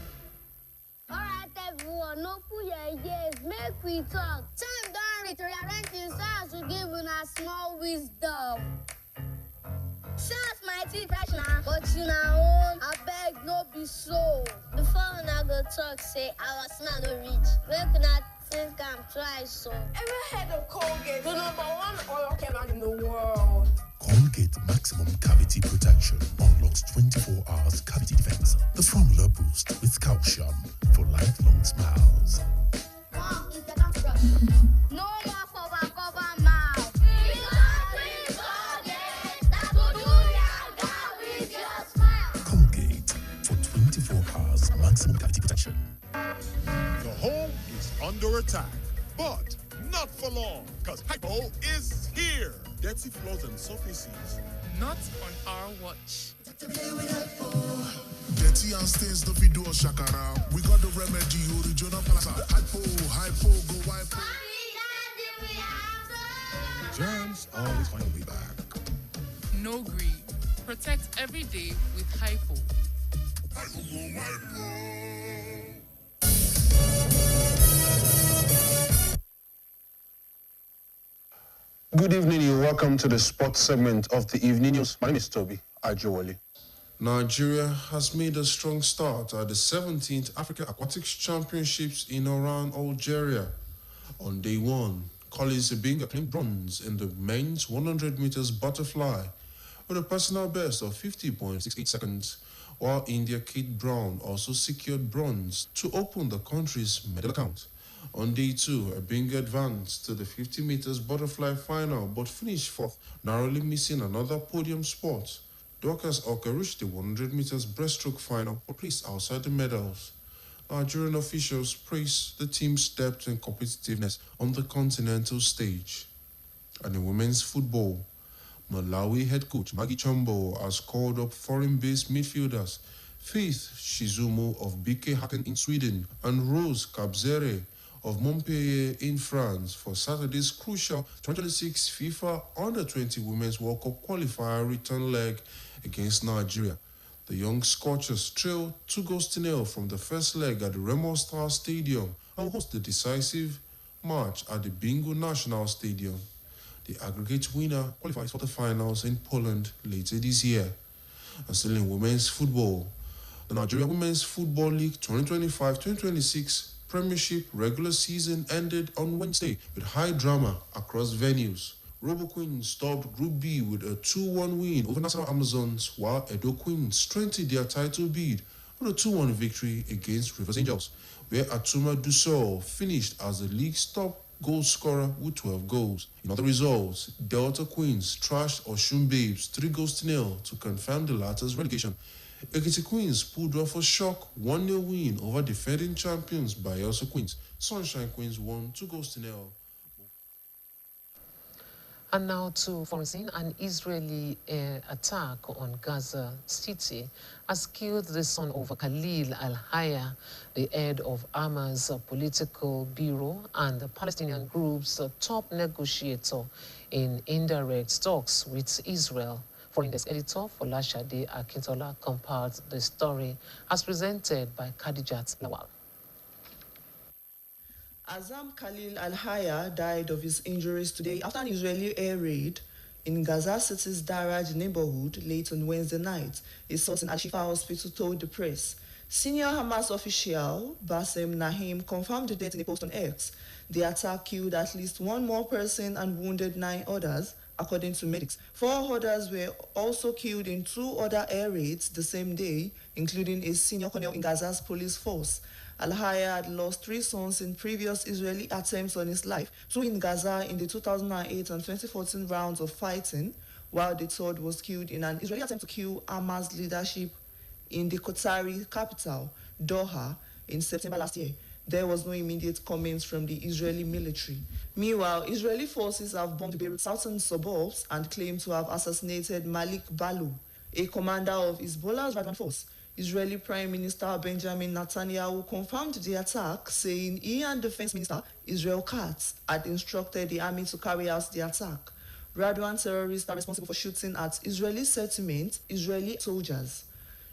Alright everyone, no put your ears, make we talk. Time don't reach to rearrange the stars to give una small wisdom. Shots mighty fresh now, but you now own, I beg no be so. Before una go talk, say our smell no reach. Make una think I'm try so. Ever heard of Colgate, the #1 oral care brand in the world? Colgate Maximum Cavity Protection unlocks 24 hours cavity defense. The formula boost with calcium for lifelong smiles. Mom, it's the brush. No more cover mouth. Colgate for 24 hours maximum cavity protection. The home is under attack, but not for long, because Hypo is here. Dirty floors and surfaces. Not on our watch. Dirty and stains no fit do us shakara. We got the remedy, original palasa. Hypo, go hypo. Germs always find a way back. No greed. Protect every day with Hypo. Good evening, you're welcome to the sports segment of the evening news. My name is Toby Ajewole. Nigeria has made a strong start at the 17th Africa Aquatics Championships in Oran, Algeria. On day one, Collins Ibinga claimed bronze in the men's 100 meters butterfly with a personal best of 50.68 seconds, while India Kate Brown also secured bronze to open the country's medal account. On day two, Ibinga advanced to the 50 meters butterfly final but finished fourth, narrowly missing another podium spot. Dorcas Oka reached the 100 meters breaststroke final but placed outside the medals. Nigerian officials praised the team's depth and competitiveness on the continental stage. And in women's football, Malawi head coach Maggie Chombo has called up foreign-based midfielders Faith Shizumu of BK Haken in Sweden and Rose Kabzere of Montpellier in France for Saturday's crucial 2026 FIFA Under-20 Women's World Cup qualifier return leg against Nigeria. The young Scorchers trailed 2-0 from the first leg at the Remo Star Stadium and will host the decisive match at the Bingo National Stadium. The aggregate winner qualifies for the finals in Poland later this year. And still in women's football, the Nigeria Women's Football League 2025-2026 Premiership regular season ended on Wednesday with high drama across venues. Robo Queens topped Group B with a 2-1 win over National Amazons, while Edo Queens strengthened their title bid with a 2-1 victory against Rivers Angels, where Atuma Dussault finished as the league's top goal scorer with 12 goals. In other results, Delta Queens trashed Oshun Babes 3-0 to confirm the latter's relegation. Ekiti Queens pulled off a shock 1-0 win over defending champions Bayelsa Queens. Sunshine Queens won 2-0. And now to foreign scene, an Israeli air attack on Gaza City has killed the son of Khalil al-Hayya, the head of Hamas political bureau and the Palestinian group's top negotiator in indirect talks with Israel. Foreign desk editor Folashade Akintola compiled the story as presented by Khadijat Lawal. Azam Khalil al-Hayya died of his injuries today after an Israeli air raid in Gaza City's Daraj neighborhood late on Wednesday night, a source in Al-Shifa Hospital told the press. Senior Hamas official Bassem Naim confirmed the death in a post on X. The attack killed at least one more person and wounded 9 others, according to medics. 4 others were also killed in 2 other air raids the same day, including a senior colonel in Gaza's police force. Al-Hayya had lost 3 sons in previous Israeli attempts on his life, 2 in Gaza in the 2008 and 2014 rounds of fighting, while the third was killed in an Israeli attempt to kill Hamas leadership in the Qatari capital, Doha, in September last year. There was no immediate comments from the Israeli military. Meanwhile, Israeli forces have bombed Beirut's southern suburbs and claim to have assassinated Malik Balu, a commander of Hezbollah's right-hand force. Israeli Prime Minister Benjamin Netanyahu confirmed the attack, saying he and Defense Minister Israel Katz had instructed the army to carry out the attack. Radwan terrorists are responsible for shooting at Israeli settlements, Israeli soldiers.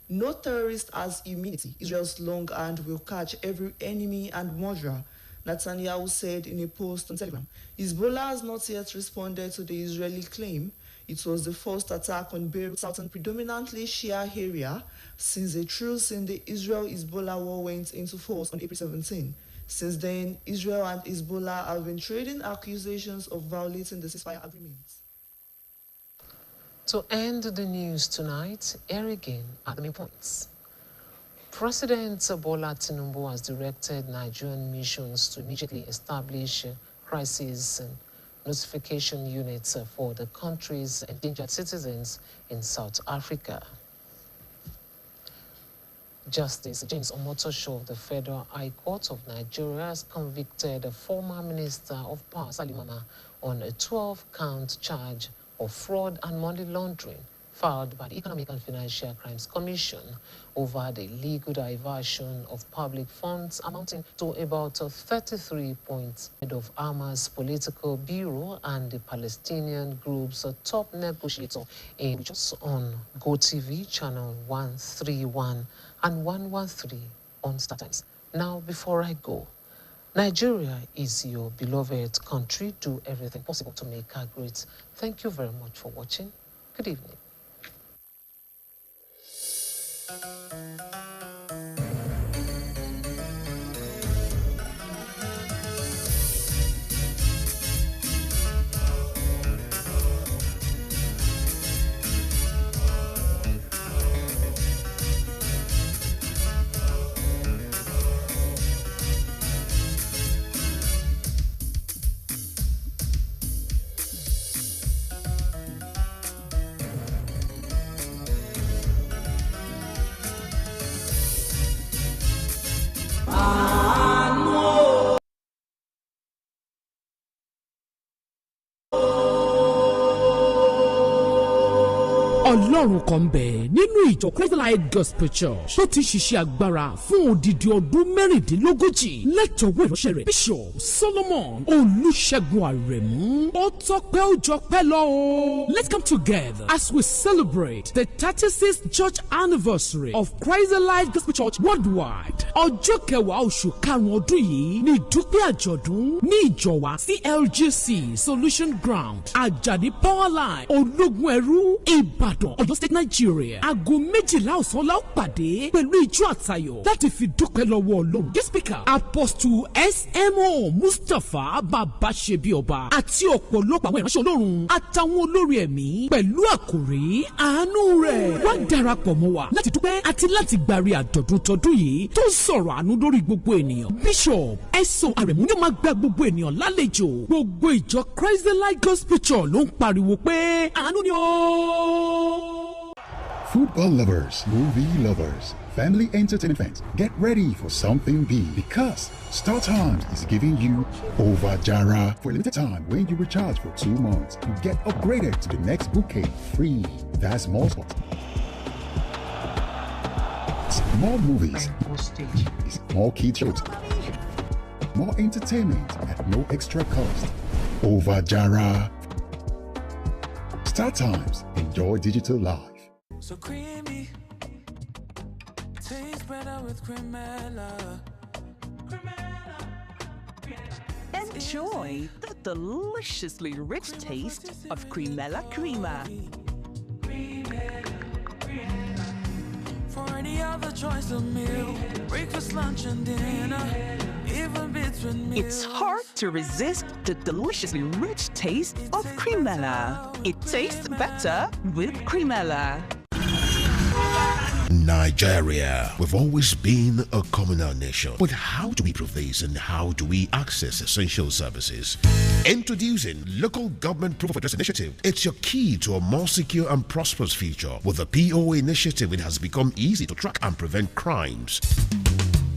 No terrorist has immunity. Israel's long hand will catch every enemy and murderer, Netanyahu said in a post on Telegram. Hezbollah has not yet responded to the Israeli claim. It was the first attack on Beirut's southern predominantly Shia area since a truce in the Israel-Hezbollah war went into force on April 17. Since then, Israel and Hezbollah have been trading accusations of violating the ceasefire agreement. To end the news tonight, here again are the main points. President Bola Tinubu has directed Nigerian missions to immediately establish crisis notification units for the country's endangered citizens in South Africa. Justice James Omotosho of the Federal High Court of Nigeria has convicted the former Minister of Power, Salimama, on a 12-count charge of fraud and money laundering filed by the Economic and Financial Crimes Commission over the illegal diversion of public funds amounting to about 33 points. Head of Hamas political bureau and the Palestinian group's top negotiator in just on GoTV channel 131 and 113 on StarTimes. Now, before I go, Nigeria is your beloved country. Do everything possible to make her great. Thank you very much for watching. Good evening. Ọlọ́run kan bẹ̀ nínú ìjọ Christ-Light Gospel Church tó ti ṣiṣẹ́ agbára fún odidi ọdún mẹ́rìndínlógójì lẹ́tọ̀ọ́wọ́ ìránṣẹ́ rẹ̀ Bishop Solomon Olúṣẹ́gun Àrẹ̀mú ó tọ́pẹ́ ó jọpẹ́ lọ o. Let's come together as we celebrate the 36th church anniversary of Christ-Light Gospel Church worldwide. Ọjọ́ kẹwàá oṣù karùn-ún ọdún yìí ni ìdúpẹ́ àjọ̀dún ní ìjọ wa CLGC Solution Ground Ajadi Powerline Ológun Ẹrú Ìbàdàn Ọ̀yọ́ State Nigeria. Aago 12 ọ̀sán la ó pàdé pẹ̀lú ijó àtayọ̀ láti fi dúpẹ́ lọ́wọ́ Ọlọ́run. Guest speaker Apostle SMO Mustapha Babashebioba àti ọ̀pọ̀lọpọ̀ àwọn ìránṣẹ́ Ọlọ́run àtàwọn olórí ẹ̀mí pẹ̀lú àkòrí àánú rẹ̀. Wá darapọ̀ mọ́ wa láti dúpẹ́ àti láti gbàrí àjọ̀dún tọdún yìí tó ń sọ̀rọ̀ àánú lórí gbogbo ènìyàn. Bishop Eso Àrẹ̀mú ni ó máa gba gbogbo ènìyàn lálejò. Gbogbo ìjọ Christ-Light Gospel Church ló ń pariwo pé àánú ni ó. Football lovers, movie lovers, family entertainment fans, get ready for something big because Star Times is giving you Over Jara for a limited time. When you recharge for 2 months, you get upgraded to the next bouquet free. That's more sport, more movies, more kid shows, more entertainment at no extra cost. Over Jara. Star Times. Enjoy digital life. So creamy, tastes better with Cremella. Enjoy the deliciously rich taste of Cremella Crema. For any other choice of meal, breakfast, lunch, and dinner, even between meals. It's hard to resist the deliciously rich taste of Cremella. It tastes better with Cremella. Nigeria. We've always been a communal nation. But how do we prove this and how do we access essential services? Introducing Local Government Proof of Address Initiative. It's your key to a more secure and prosperous future. With the PO initiative, it has become easy to track and prevent crimes.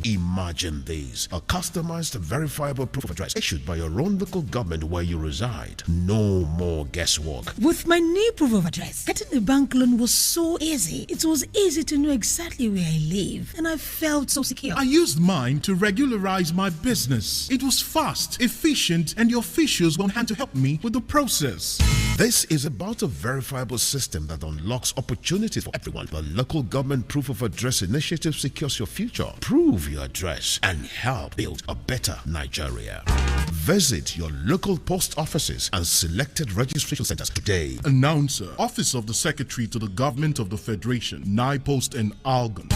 Imagine this, a customized verifiable proof of address issued by your own local government where you reside. No more guesswork. With my new proof of address, getting a bank loan was so easy. It was easy to know exactly where I live and I felt so secure. I used mine to regularize my business. It was fast, efficient, and the officials were on hand to help me with the process. This is about a verifiable system that unlocks opportunities for everyone. The Local Government Proof of Address Initiative secures your future. Prove your address and help build a better Nigeria. Visit your local post offices and selected registration centers today. Announcer, Office of the Secretary to the Government of the Federation, NIPOST and Algon.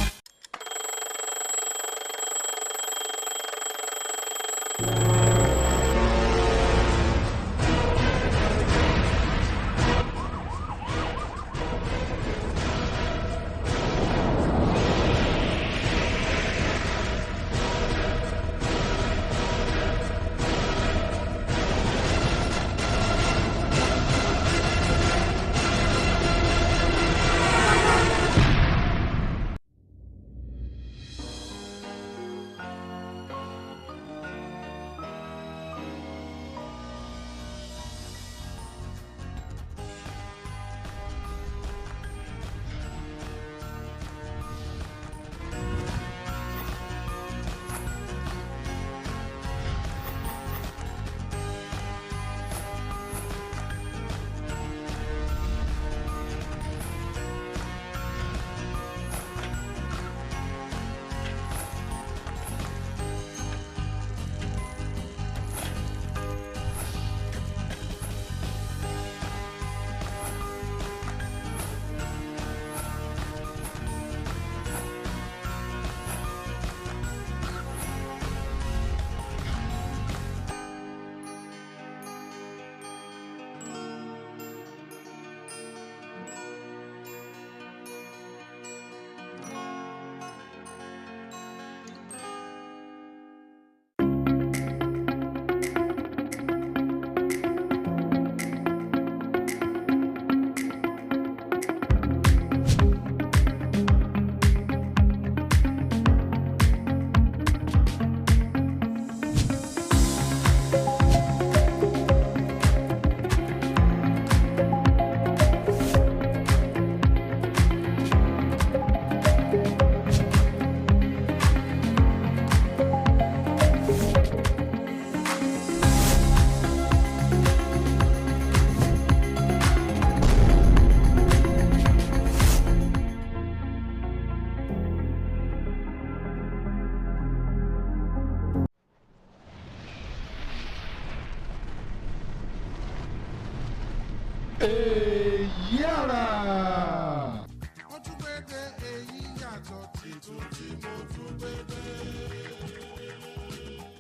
Yàrá.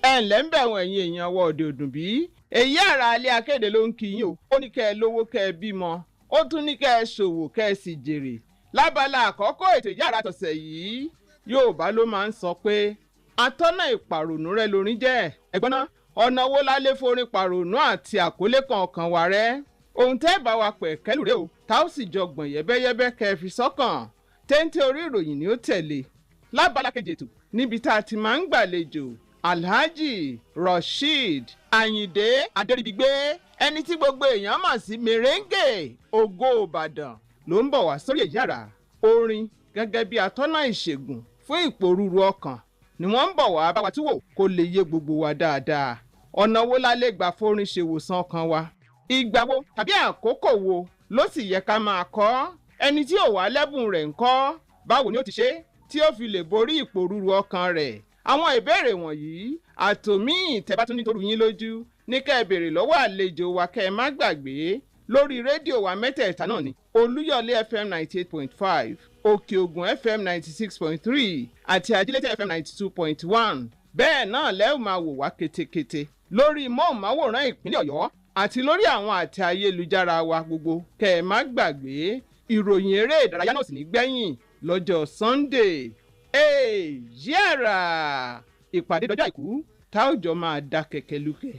ẹ ǹlẹ́ ń bẹ̀ wọ̀n ẹ̀yin èèyàn wọ òde òdùn bí èyí àrà alẹ́ akéde ló ń kí yín o ó ní kẹ́ ẹ lówó kẹ́ ẹ bímọ ó tún ní kẹ́ ẹ ṣòwò kẹ́ ẹ sì jèrè lábala àkọ́kọ́ ètò ìyára tọ̀sẹ̀ yìí Yorùbá ló máa ń sọ pé atọ́nà ìpàrònú rẹ lórin jẹ́ ẹ̀gbọ́n náà ọ̀nà wo la lè forin pàrònú àti àkólé kọ̀ọ̀kan wà rẹ́ ohun tẹ́ bá wa pẹ̀ kẹ́lù rẹ o tá ó sì jọ gbọ̀n yẹ́bẹ́yẹ́bẹ́ kẹ́ ẹ fi sọ́kàn téńté orí ìròyìn ni ó tẹ̀lé lábala kejì ètò níbi tá a ti máa ń gbàlejò Alhaji Rasheed Ayinde Adéríbigbé ẹni tí gbogbo èèyàn mọ̀ sí Mèrèǹgè Ògo Ìbàdàn ló ń bọ̀ wá sórí ìyára orin gẹ́gẹ́ bí atọ́nà ìṣègùn fún ìpòrúurú ọkàn ni wọ́n ń bọ̀ wá bá wa túwò kó lè yé gbogbo wa dáadáa ọ̀nà wo la lè gbà forin ṣèwòsàn ọkàn wa ìgbà wo tàbí àkókò wo ló sì yẹ ká máa kọ́ ẹni tí ò wá lẹ́bùn rẹ̀ ń kọ́ báwo ni ó ti ṣe tí ó fi lè borí ìpòrúurú ọkàn rẹ̀ àwọn ìbéèrè wọ̀nyí àtòmíì tẹ́bá tún nítorí yín lójú ní kẹ́ ẹ béèrè lọ́wọ́ àlejò wa kẹ́ ẹ má gbàgbé lórí rédíò wa mẹ́tẹ̀ẹ̀ta náà ni Olúyọ̀lé FM 98.5 Òkè Ògùn FM 96.3 àti Ajílété FM 92.1 bẹ́ẹ̀ náà lẹ́ẹ̀ máa wò wá ketekete lórí móhùnmáwòrán ìpínlẹ̀ Ọ̀yọ́ àti lórí àwọn àtẹ ayélujára wa gbogbo kẹ́ ẹ má gbàgbé ìròyìn eré ìdárayá náà sì ní gbẹ̀yìn lọ́jọ́ Sunday yàrá ìpàdé dọjọ́ àìkú tá ò jọ máa dá kẹ̀kẹ́ lúkẹ̀.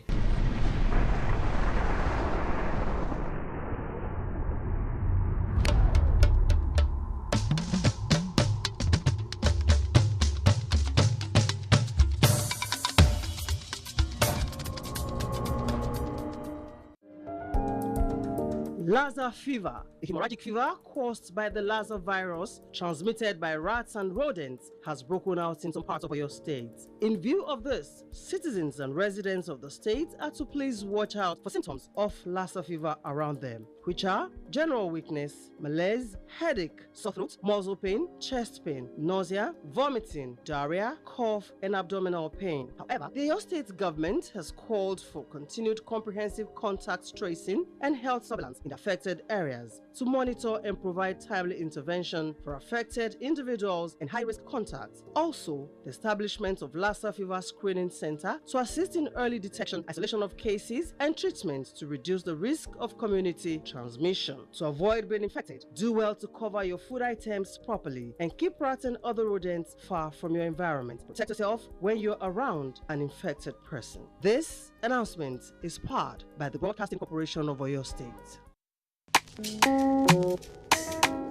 Lassa fever, a hemorrhagic fever caused by the Lassa virus transmitted by rats and rodents, has broken out in some parts of your state. In view of this, citizens and residents of the state are to please watch out for symptoms of Lassa fever around them, which are general weakness, malaise, headache, sore throat, muscle pain, chest pain, nausea, vomiting, diarrhea, cough, and abdominal pain. However, the Oyo State government has called for continued comprehensive contact tracing and health surveillance in affected areas to monitor and provide timely intervention for affected individuals and high-risk contacts. Also, the establishment of Lassa Fever Screening Center to assist in early detection, isolation of cases, and treatment to reduce the risk of community transmission. To avoid being infected, do well to cover your food items properly and keep rats and other rodents far from your environment. Protect yourself when you're around an infected person. This announcement is powered by the Broadcasting Corporation of Oyo State.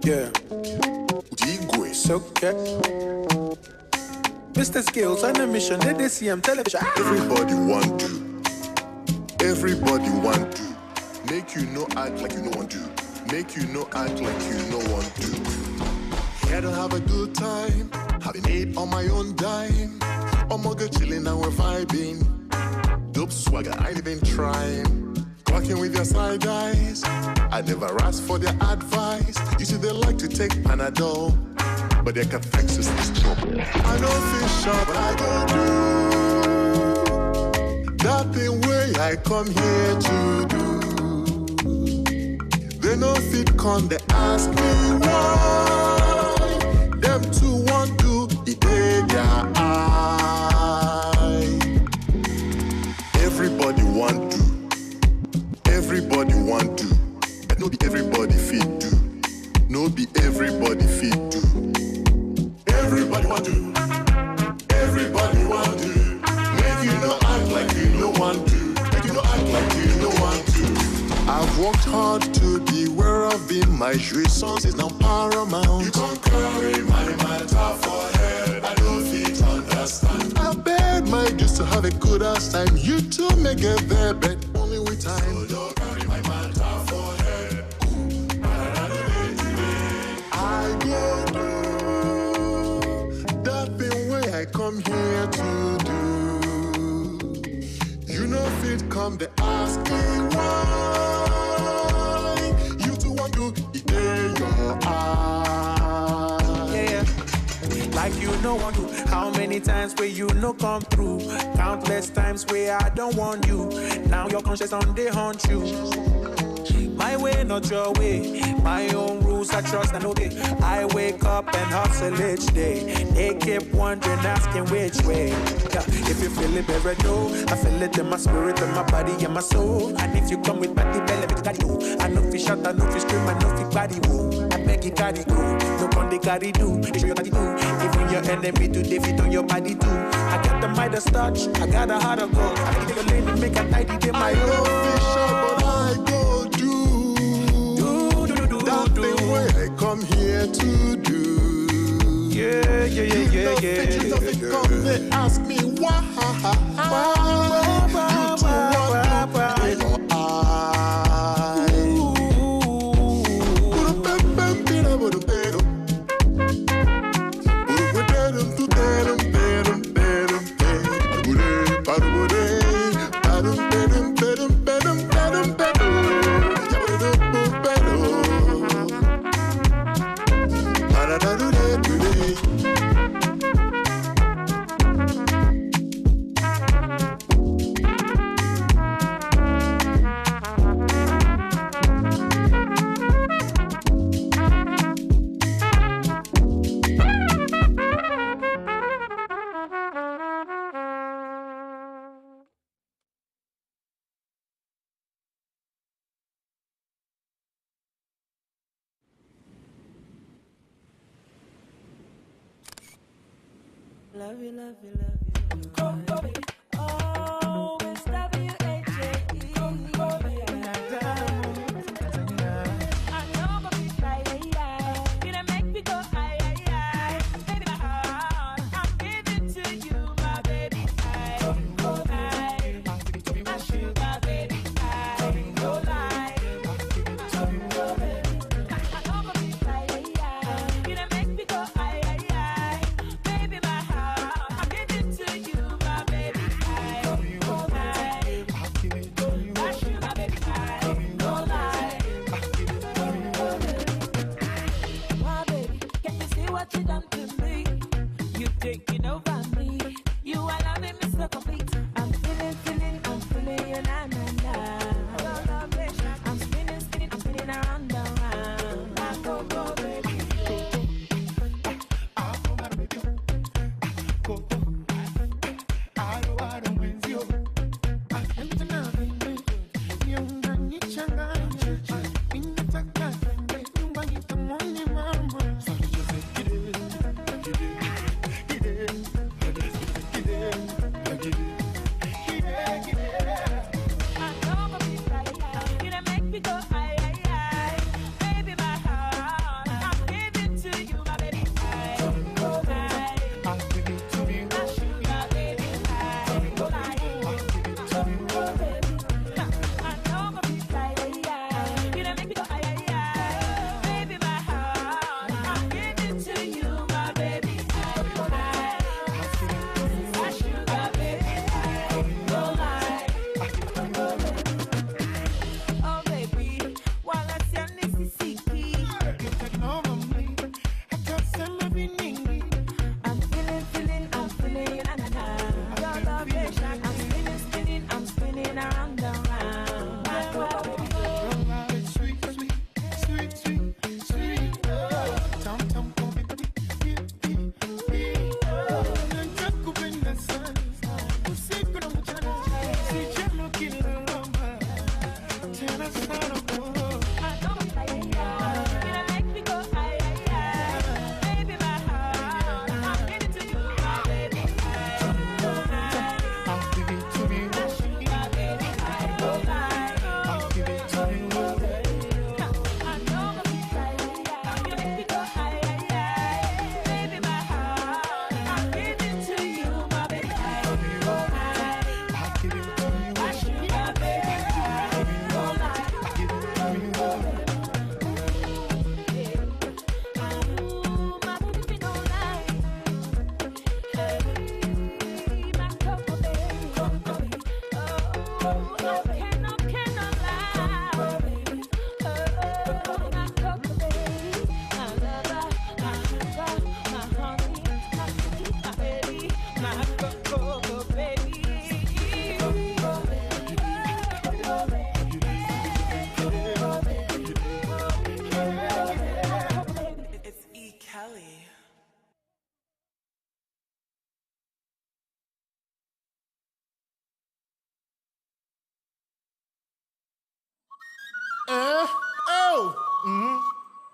Yeah. Okay. Mr. Skills on a mission, did they see him television? Everybody want to. Everybody want to. Make you no act like you no want to. Make you no act like you no want to. Here to have a good time. Having it on my own dime. I'm all good chilling and we're vibing. Dope swagger, I ain't even trying. Working with your side guys. I never ask for their advice. You see, they like to take Panadol, but they can fix this trouble. I know fish up, but I go do that thing where I come here to do. They know fit come, they ask me why. Them two want to eat their eye. Everybody want to. Everybody want to, but no be everybody fit do. No be everybody fit do. Everybody want to. Everybody want to. Make you no act like you no want to. Make you no act like you no want to. I've worked hard to be where I've been. My jouissance is now paramount. You can't carry my matter for head. I don't fit understand. I bet my just to have a good ass time. You two may get there, but only with time. So don't carry my matter for head. I go do that thing where I come here to do. You know fit come to ask me why. You two want to eat your eye. Yeah. Like you know want to. How many times where you no come through? Countless times where I don't want you. Now your conscience on they haunt you. My way, not your way. My own rules, I trust and obey. I wake up and hustle each day. They keep wondering, asking which way. Yeah. If you feel it, better know. I feel it in my spirit, in my body, and my soul. And if you come with body, belly, make it go. I know if you shout, I know if you scream, I know if you body woo. I beg you, carry go. No one they carry do. They show you carry do. Even your enemy do, they fit on your body too. I got the Midas touch, I got a heart of gold. I can take a lane and make a tidy day my own. But I go do that thing where I come here to do. Yeah. You come there, ask me why. You two want to Love you, love you, love you. Oh, it's W-H-A-E. I know my feet right, you done make me go, baby, my heart, I'm giving to you, my baby, my sugar, baby, no lie. I know my feet right, you done make me go, baby, my heart, I'm giving to you, my baby, my sugar, baby, no lie. My baby, can you see what you done to me? You taking over me. You are loving me so complete. I'm feeling, you, na na na. I'm spinning around and around. I go, baby. You done make me go, baby, my heart, I'm giving to you, my baby,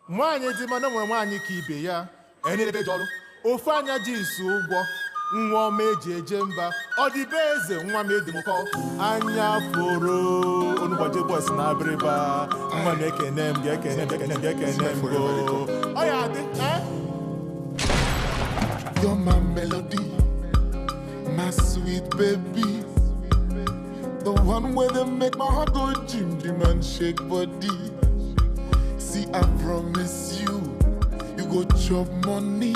Nwaanyị dị mana nwere nwaanyị ka ibe ya enebe jọrọ ofu anya ji isu ụgwọ nwa ọma eji eje mba ọ dị be eze nwa m edemụkọ anya foro onugbaje bọs na abịrịba nwa m ekene m ga-ekene m go ọ ya dị You're my melody, my sweet baby, the one where they make my heart go jim and shake body. See, I promise you, you go chop money.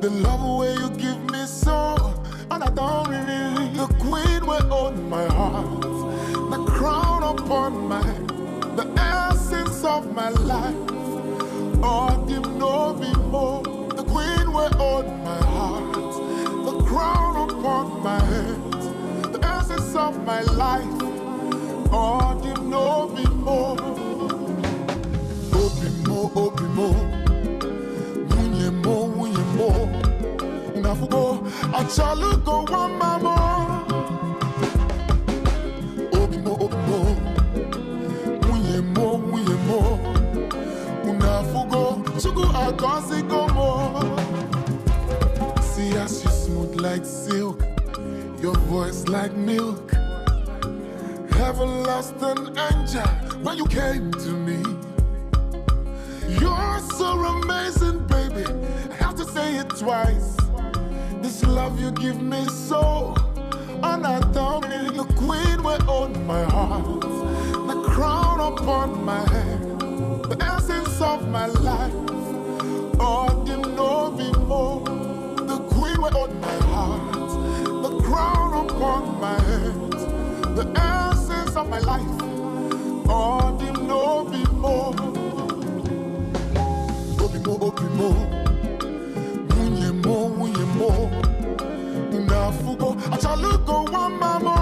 The love way you give me so, and I don't really. The queen will own my heart, the crown upon my head, the essence of my life. Oh, give no be more. The queen will own my heart, the crown upon my head, the essence of my life. Oh, give no be more. Obi mo, munye mo, unafugo, achalugo wama mo. Obi mo, munye mo, unafugo, sugu agosi go mo. See as you smooth like silk, your voice like milk. Heaven lost an angel when you came to me. You're so amazing, baby. I have to say it twice. This love you give me so unadorned. The queen will own my heart, the crown upon my head, the essence of my life. Oh, you know me more. The queen will own my heart, the crown upon my head, the essence of my life. Oh, you know me more. Obi mo, munye mo, unafugo, achalugo wama mo.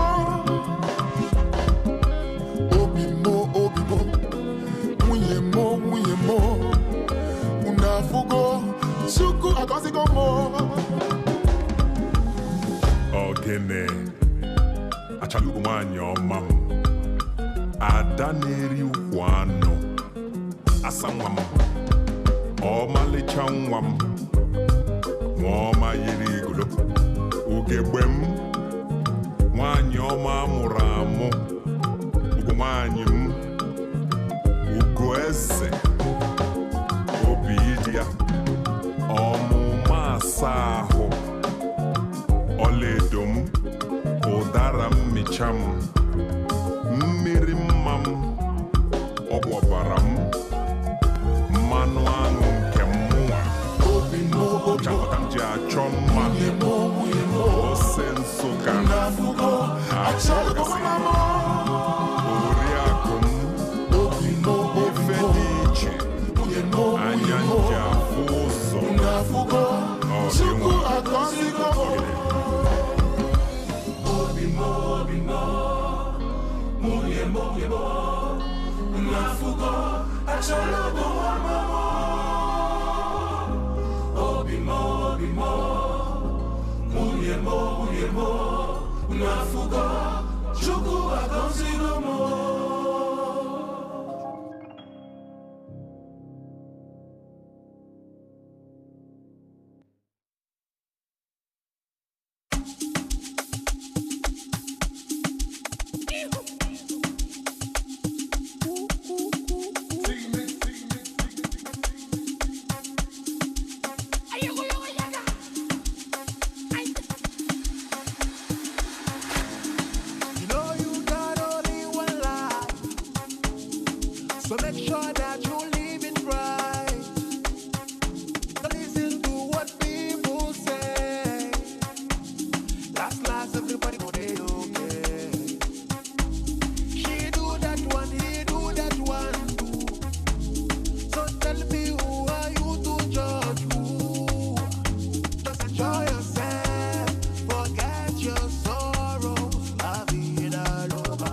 Obi mo, munye mo, unafugo, suku agosigo mo. Ogene, achalugo wanyo mam, adaneri ukwano, asamwam. Ọmalịcha nwa m nwaọma yiri igolo ugegbe m nwaanyị ọma mụrụ amụ ugo nwaanyị m ugo eze obi dị ya ọmụma asa ahụ ọlaedo m ụdara mmicha m mmiri mma m ọgbọbara m mmanụ aṅụ nke mmụọ chapụta m ji achọ mma ose nsụka achọgasị oriakụ m ife dị iche anya nji afụ ụzọ So make sure that you live it right. Don't listen to what people say. Last, everybody go dey okay. She do that one, he do that one too. So tell me who are you to judge who? Just enjoy yourself, forget your sorrows, la vida loca.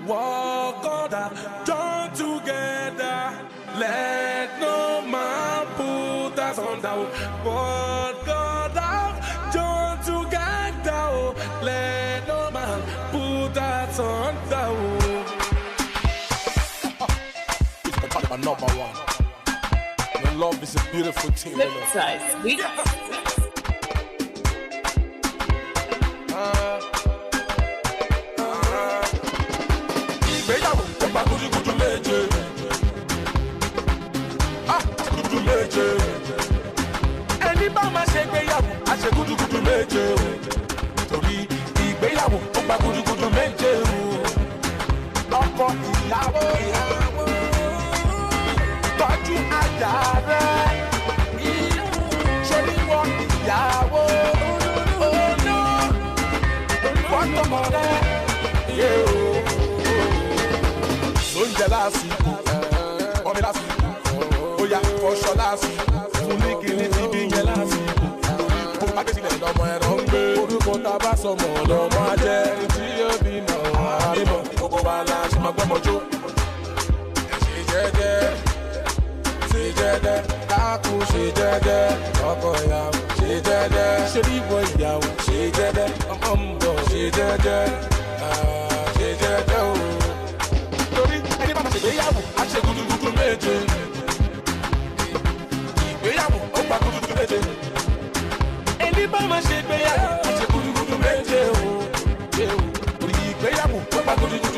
Walk on that, join together. Let no man put us under. Walk on that, join together. Let no man put us under. It's the Taliban #1. Your love is a beautiful thing. Flip side, sweet. Ìgbéyàwó ó gba kújúkújú méje. Kújú méje. Ẹni bá máa ṣe ìgbéyàwó á ṣe kújúkújú méje o. Torí ìgbéyàwó ó gba kújúkújú méje o. Ọkọ ìyàwó tọ́jú aya rẹ̀. Ṣorí wọ ìyàwó ọ̀nà wọ́n tọmọ rẹ̀ yé o. Oúnjẹ lásìkò, ọmọ lásìkò, bóyá ọṣọ lásìkò, fún ní kíní ti bí yẹn lásìkò. Adésílẹ̀ lọ́mọ ẹ̀rọ ń gbé. Orúkọ tá a bá sọmọ lọ́mọ ajẹ́. Tí yóò bí mọ̀ àrímọ̀, gbogbo wa la ṣe máa gbọ́mọ jó. Ṣe jẹ́jẹ́, ṣe jẹ́jẹ́, káàkó ṣe jẹ́jẹ́, ọkọ ìyàwó ṣe jẹ́jẹ́. Ṣé bí ìwọ ìyàwó ṣe jẹ́jẹ́, ọmọ ń bọ̀ ṣe jẹ́jẹ́, ṣe jẹ́jẹ́ o. Torí ẹni bá máa ṣègbéyàwó á ṣe gudugudu méje. Ìgbéyàwó ó gba gudugudu méje. Ẹni bá máa ṣègbéyàwó á ṣe gudugudu méje o. Orí ìgbéyàwó ó gba gudugudu